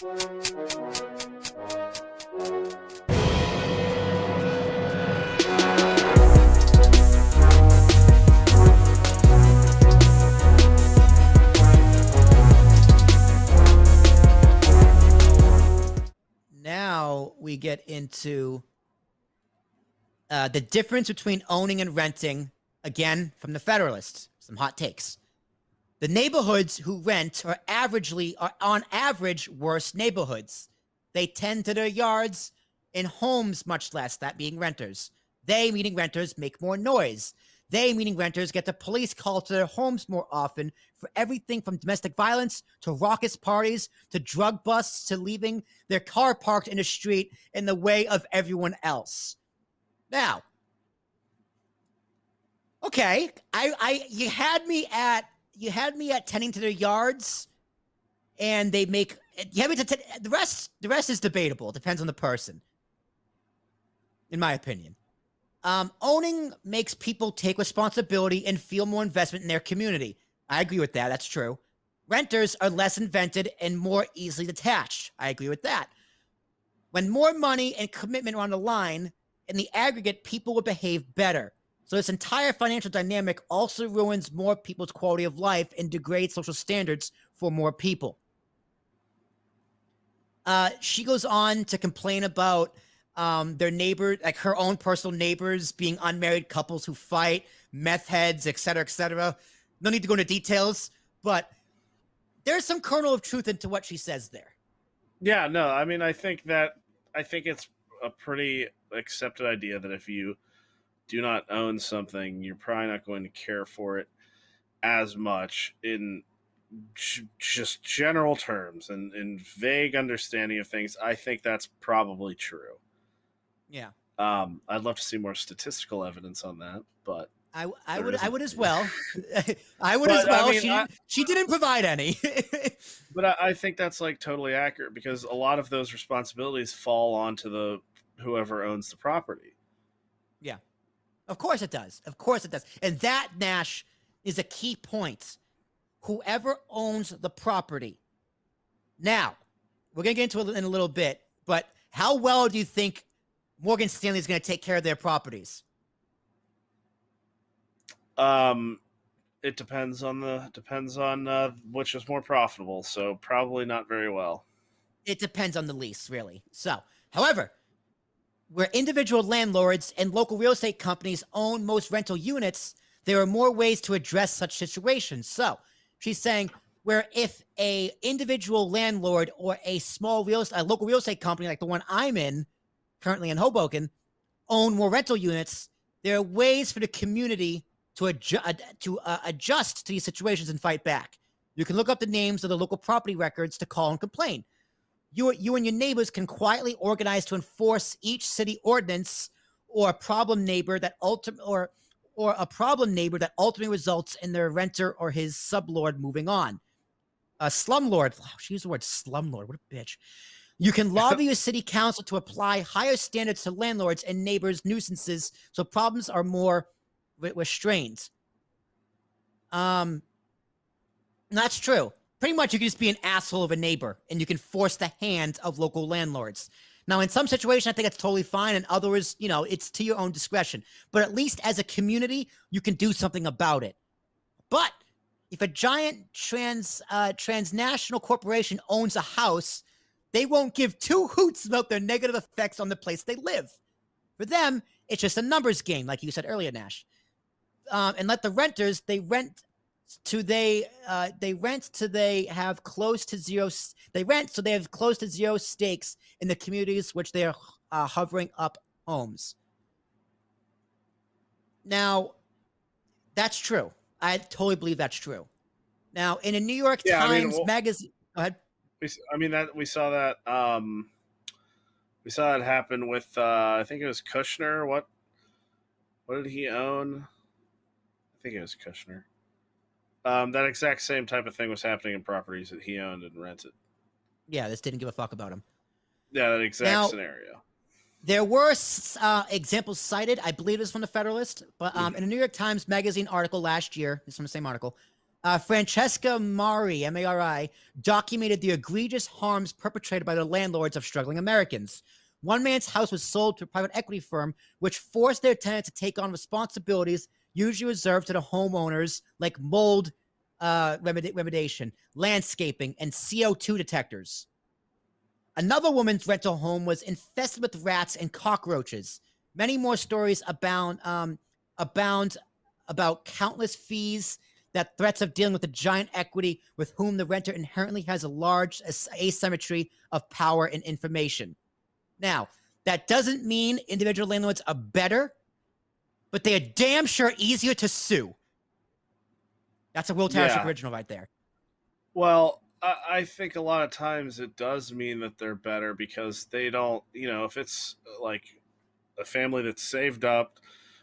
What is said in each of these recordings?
Now we get into the difference between owning and renting, again, from the Federalist. Some hot takes. The neighborhoods who rent are on average, worse neighborhoods. They tend to their yards and homes much less, that being renters. They, meaning renters, make more noise. They, meaning renters, get the police called to their homes more often for everything from domestic violence to raucous parties to drug busts to leaving their car parked in the street in the way of everyone else. Now, okay, you had me at tending to their yards, and they make the rest is debatable. It depends on the person, in my opinion. Owning makes people take responsibility and feel more investment in their community. I agree with that. That's true. Renters are less invented and more easily detached. I agree with that. When more money and commitment are on the line, in the aggregate, people will behave better. So this entire financial dynamic also ruins more people's quality of life and degrades social standards for more people. She goes on to complain about their neighbor, like her own personal neighbors being unmarried couples who fight, meth heads, etc., etc. No need to go into details, but there's some kernel of truth into what she says there. Yeah, no, I mean, I think it's a pretty accepted idea that if you do not own something, you're probably not going to care for it as much in just general terms and in vague understanding of things. I think that's probably true. Yeah. I'd love to see more statistical evidence on that, but I would as well. I would as well. I mean, she didn't provide any. But I think that's like totally accurate because a lot of those responsibilities fall onto the whoever owns the property. Yeah. Of course it does. Of course it does. And that, Nash, is a key point. Whoever owns the property. Now, we're going to get into it in a little bit, but how well do you think Morgan Stanley is going to take care of their properties? It depends on which is more profitable, so probably not very well. It depends on the lease, really. So, however, where individual landlords and local real estate companies own most rental units, there are more ways to address such situations. So, she's saying where if a individual landlord or a local real estate company like the one I'm in, currently in Hoboken, own more rental units, there are ways for the community to adjust to these situations and fight back. You can look up the names of the local property records to call and complain. You and your neighbors can quietly organize to enforce each city ordinance or a problem neighbor that ultimately results in their renter or his sublord moving on. A slumlord. Oh, she used the word slumlord. What a bitch. You can lobby your city council to apply higher standards to landlords and neighbors' nuisances so problems are more restrained. That's true. Pretty much you can just be an asshole of a neighbor and you can force the hand of local landlords. Now, in some situations, I think it's totally fine. And others, it's to your own discretion. But at least as a community, you can do something about it. But if a giant transnational corporation owns a house, they won't give two hoots about their negative effects on the place they live. For them, it's just a numbers game, like you said earlier, Nash. And let the renters, they rent so they have close to zero stakes in the communities which they are hovering up homes. Now, that's true. I totally believe that's true. Now, in a New York Times magazine, go ahead. We saw that happen with I think it was Kushner. What did he own? I think it was Kushner. That exact same type of thing was happening in properties that he owned and rented. Yeah, this didn't give a fuck about him. Yeah, that exact scenario. There were examples cited. I believe it was from the Federalist, but in a New York Times magazine article last year, it's from the same article, Francesca Mari, Mari, documented the egregious harms perpetrated by the landlords of struggling Americans. One man's house was sold to a private equity firm, which forced their tenants to take on responsibilities usually reserved to the homeowners, like mold remediation, landscaping, and CO2 detectors. Another woman's rental home was infested with rats and cockroaches. Many more stories abound about countless fees, that threats of dealing with a giant equity with whom the renter inherently has a large asymmetry of power and information. Now, that doesn't mean individual landlords are better, but they are damn sure easier to sue. That's a Will Tarashuk Yeah. original right there. Well, I think a lot of times it does mean that they're better because they don't, if it's like a family that's saved up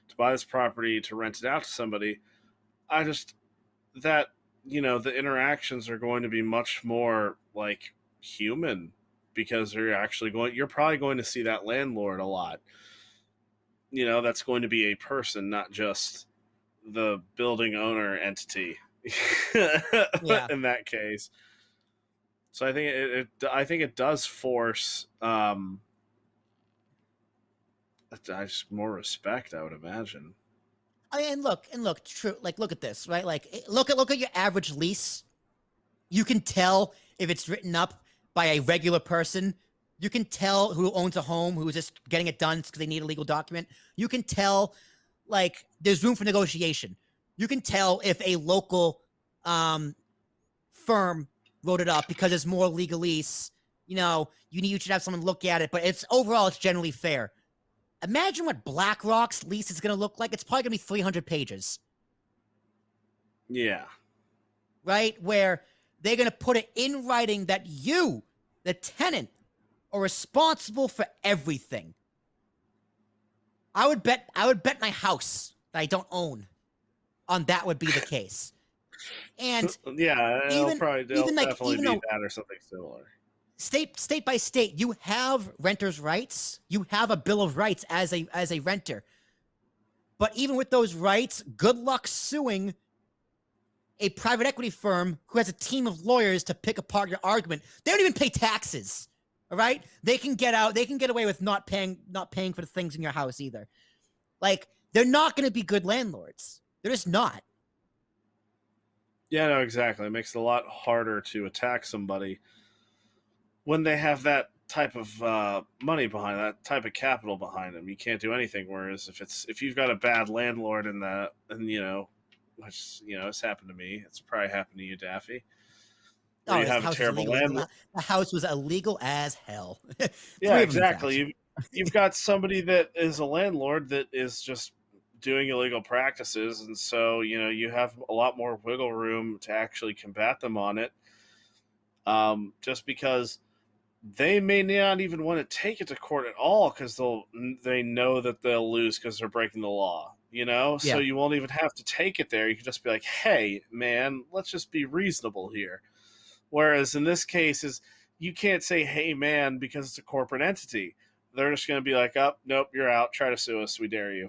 to buy this property to rent it out to somebody, I just, that, the interactions are going to be much more like human because you're probably going to see that landlord a lot. That's going to be a person, not just the building owner entity Yeah. in that case. So I think it does force just more respect, I would imagine. And look, true. Like, look at this, right? Like, look at your average lease. You can tell if it's written up by a regular person. You can tell who owns a home, who's just getting it done because they need a legal document. You can tell, like, there's room for negotiation. You can tell if a local firm wrote it up because it's more legalese. You should have someone look at it, but it's generally fair. Imagine what BlackRock's lease is going to look like. It's probably going to be 300 pages. Yeah. Right? Where they're going to put it in writing that you, the tenant, are responsible for everything. I would bet my house that I don't own on that would be the case. And yeah, it'll definitely even be though that or something similar. State by state, you have renters' rights. You have a bill of rights as a renter. But even with those rights, good luck suing a private equity firm who has a team of lawyers to pick apart your argument. They don't even pay taxes. All right? They can get away with not paying for the things in your house either. Like, they're not going to be good landlords. They're just not. Yeah, no, exactly. It makes it a lot harder to attack somebody when they have that type of money behind that type of capital behind them. You can't do anything. Whereas if you've got a bad landlord which it's happened to me. It's probably happened to you, Daffy. Where you have a terrible landlord. The house was illegal as hell. Yeah, exactly. You've got somebody that is a landlord that is just doing illegal practices, and so you have a lot more wiggle room to actually combat them on it. Just because they may not even want to take it to court at all because they know that they'll lose because they're breaking the law. Yeah. So you won't even have to take it there. You can just be like, "Hey, man, let's just be reasonable here." Whereas in this case, you can't say, "Hey, man," because it's a corporate entity. They're just going to be like, "Oh, nope, you're out. Try to sue us. We dare you."